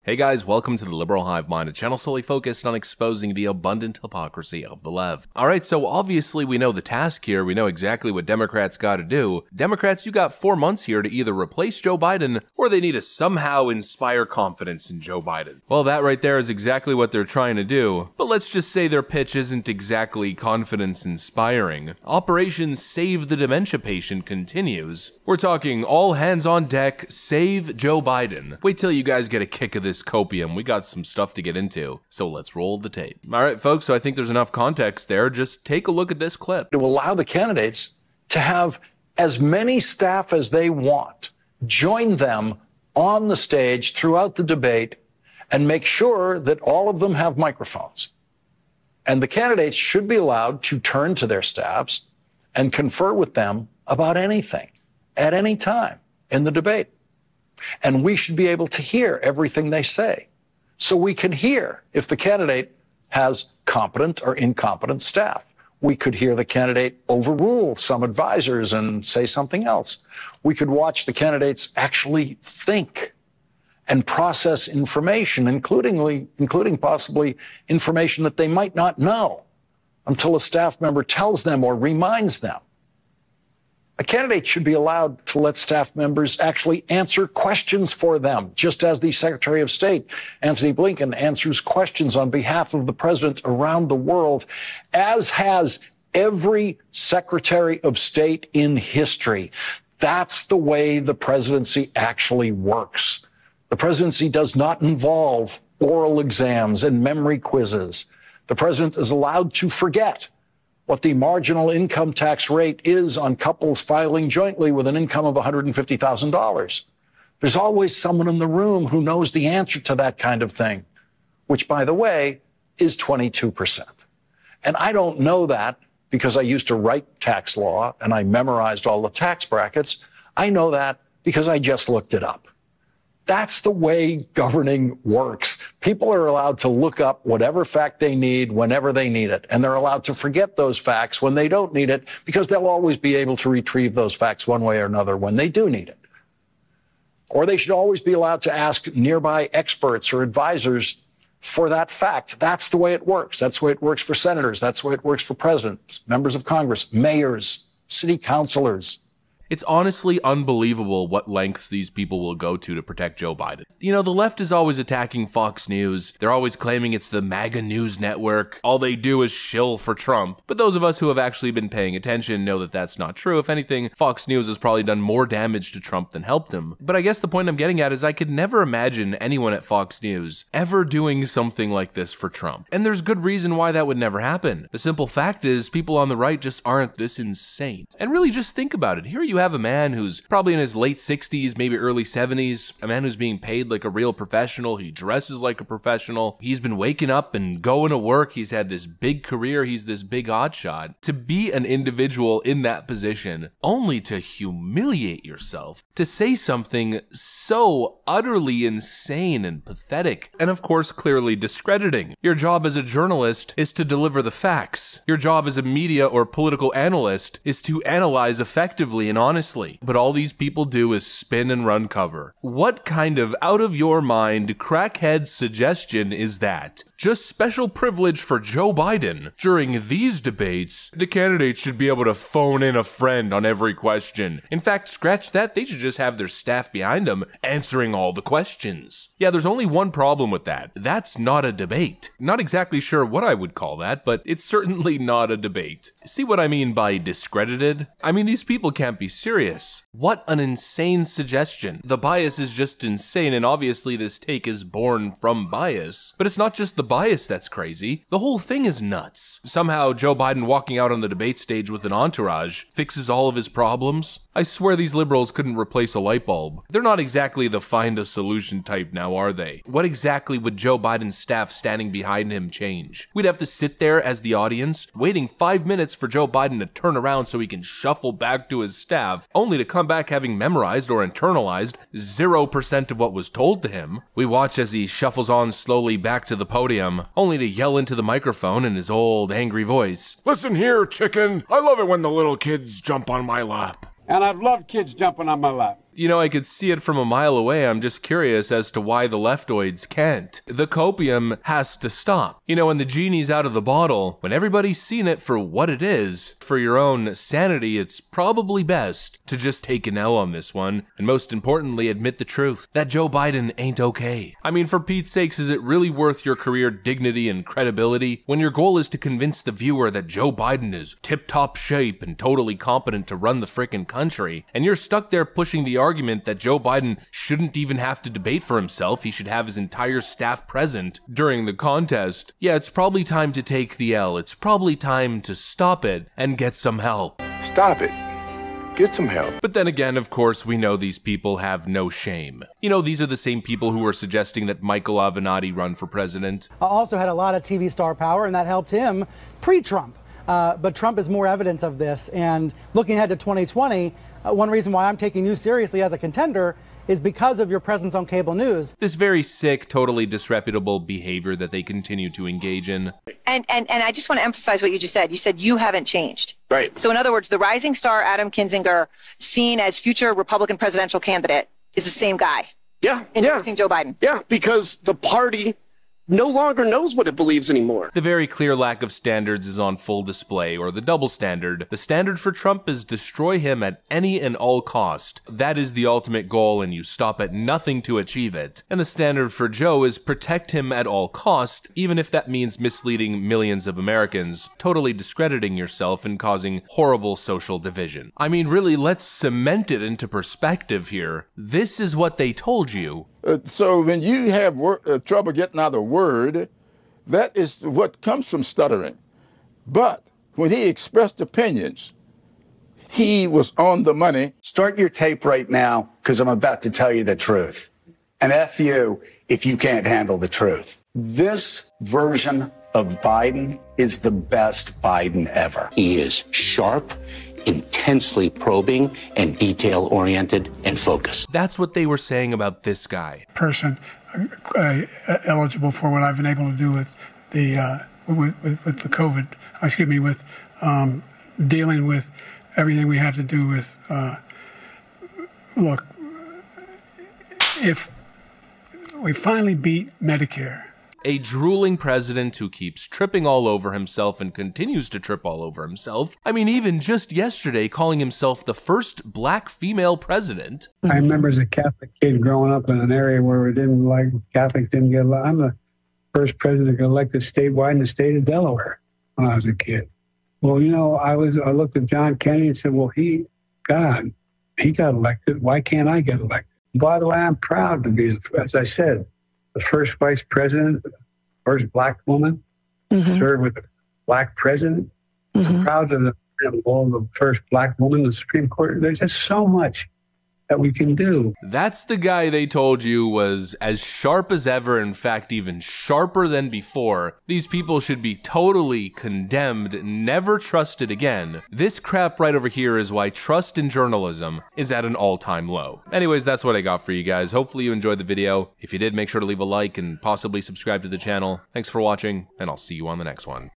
Hey guys, welcome to the Liberal Hive Mind, a channel solely focused on exposing the abundant hypocrisy of the left. Alright, so obviously we know the task here, we know exactly what Democrats gotta do. Democrats, you got 4 months here to either replace Joe Biden, or they need to somehow inspire confidence in Joe Biden. Well, that right there is exactly what they're trying to do, but let's just say their pitch isn't exactly confidence inspiring. Operation Save the Dementia Patient continues. We're talking all hands on deck, save Joe Biden. Wait till you guys get a kick of this copium. We got some stuff to get into, so let's roll the tape. All right, folks, so I think there's enough context there. Just take a look at this clip. To allow the candidates to have as many staff as they want, join them on the stage throughout the debate, and make sure that all of them have microphones. And the candidates should be allowed to turn to their staffs and confer with them about anything at any time in the debate. And we should be able to hear everything they say. So we can hear if the candidate has competent or incompetent staff. We could hear the candidate overrule some advisors and say something else. We could watch the candidates actually think and process information, including possibly information that they might not know until a staff member tells them or reminds them. A candidate should be allowed to let staff members actually answer questions for them, just as the Secretary of State, Antony Blinken, answers questions on behalf of the president around the world, as has every Secretary of State in history. That's the way the presidency actually works. The presidency does not involve oral exams and memory quizzes. The president is allowed to forget what the marginal income tax rate is on couples filing jointly with an income of $150,000. There's always someone in the room who knows the answer to that kind of thing, which, by the way, is 22%. And I don't know that because I used to write tax law and I memorized all the tax brackets. I know that because I just looked it up. That's the way governing works. People are allowed to look up whatever fact they need whenever they need it. And they're allowed to forget those facts when they don't need it, because they'll always be able to retrieve those facts one way or another when they do need it. Or they should always be allowed to ask nearby experts or advisors for that fact. That's the way it works. That's the way it works for senators. That's the way it works for presidents, members of Congress, mayors, city councilors. It's honestly unbelievable what lengths these people will go to protect Joe Biden. You know, the left is always attacking Fox News. They're always claiming it's the MAGA news network. All they do is shill for Trump. But those of us who have actually been paying attention know that that's not true. If anything, Fox News has probably done more damage to Trump than helped him. But I guess the point I'm getting at is I could never imagine anyone at Fox News ever doing something like this for Trump. And there's good reason why that would never happen. The simple fact is people on the right just aren't this insane. And really just think about it. Here you have a man who's probably in his late 60s, maybe early 70s, a man who's being paid like a real professional. He dresses like a professional. He's been waking up and going to work. He's had this big career. He's this big hotshot. To be an individual in that position, only to humiliate yourself, to say something so utterly insane and pathetic, and of course clearly discrediting. Your job as a journalist is to deliver the facts. Your job as a media or political analyst is to analyze effectively and honestly. But all these people do is spin and run cover. What kind of out-of-your-mind crackhead suggestion is that? Just special privilege for Joe Biden. During these debates, the candidates should be able to phone in a friend on every question. In fact, scratch that, they should just have their staff behind them answering all the questions. Yeah, there's only one problem with that. That's not a debate. Not exactly sure what I would call that, but it's certainly not a debate. See what I mean by discredited? I mean, these people can't be serious. What an insane suggestion. The bias is just insane, and obviously this take is born from bias. But it's not just the bias that's crazy. The whole thing is nuts. Somehow Joe Biden walking out on the debate stage with an entourage fixes all of his problems. I swear these liberals couldn't replace a light bulb. They're not exactly the find a solution type now, are they? What exactly would Joe Biden's staff standing behind him change? We'd have to sit there as the audience, waiting 5 minutes for Joe Biden to turn around so he can shuffle back to his staff, only to come back having memorized or internalized 0% of what was told to him. We watch as he shuffles on slowly back to the podium, only to yell into the microphone in his old angry voice. Listen here, chicken. I love it when the little kids jump on my lap. And I've loved kids jumping on my lap. You know, I could see it from a mile away. I'm just curious as to why the leftoids can't. The copium has to stop. You know, when the genie's out of the bottle, when everybody's seen it for what it is, for your own sanity, it's probably best to just take an L on this one, and most importantly, admit the truth, that Joe Biden ain't okay. I mean, for Pete's sakes, is it really worth your career dignity and credibility when your goal is to convince the viewer that Joe Biden is tip-top shape and totally competent to run the frickin' country, and you're stuck there pushing the argument that Joe Biden shouldn't even have to debate for himself, he should have his entire staff present during the contest? Yeah, it's probably time to take the L. It's probably time to stop it and get some help. Stop it. Get some help. But then again, of course, we know these people have no shame. You know, these are the same people who were suggesting that Michael Avenatti run for president. Also had a lot of TV star power, and that helped him pre-Trump. But Trump is more evidence of this. And looking ahead to 2020, one reason why I'm taking you seriously as a contender is because of your presence on cable news. This very sick, totally disreputable behavior that they continue to engage in. And I just want to emphasize what you just said. You said you haven't changed. Right. So in other words, the rising star Adam Kinzinger, seen as future Republican presidential candidate, is the same guy. Yeah. Endorsing Joe Biden. Yeah, because the party no longer knows what it believes anymore. The very clear lack of standards is on full display, or the double standard. The standard for Trump is destroy him at any and all cost. That is the ultimate goal, and you stop at nothing to achieve it. And the standard for Joe is protect him at all cost, even if that means misleading millions of Americans, totally discrediting yourself and causing horrible social division. I mean, really, let's cement it into perspective here. This is what they told you. So when you have trouble getting out a word, that is what comes from stuttering. But when he expressed opinions, he was on the money. Start your tape right now, because I'm about to tell you the truth. And F you if you can't handle the truth. This version of Biden is the best Biden ever. He is sharp, intensely probing, and detail-oriented and focused. That's what they were saying about this guy. Person eligible for what I've been able to do with the with the COVID. Excuse me, with dealing with everything we have to do with. Look, if we finally beat Medicare. A drooling president who keeps tripping all over himself and continues to trip all over himself. I mean, even just yesterday calling himself the first black female president. I remember as a Catholic kid growing up in an area where we didn't like Catholics didn't get elected. I'm the first president elected statewide in the state of Delaware when I was a kid. Well, you know, I looked at John Kennedy and said, well, he got elected. Why can't I get elected? By the way, I'm proud to be, as I said, the first vice president, first black woman, served with a black president. I'm proud of the first black woman in the Supreme Court. There's just so much that we can do. That's the guy they told you was as sharp as ever, in fact, even sharper than before. These people should be totally condemned, never trusted again. This crap right over here is why trust in journalism is at an all-time low. Anyways, that's what I got for you guys. Hopefully you enjoyed the video. If you did, make sure to leave a like and possibly subscribe to the channel. Thanks for watching, and I'll see you on the next one.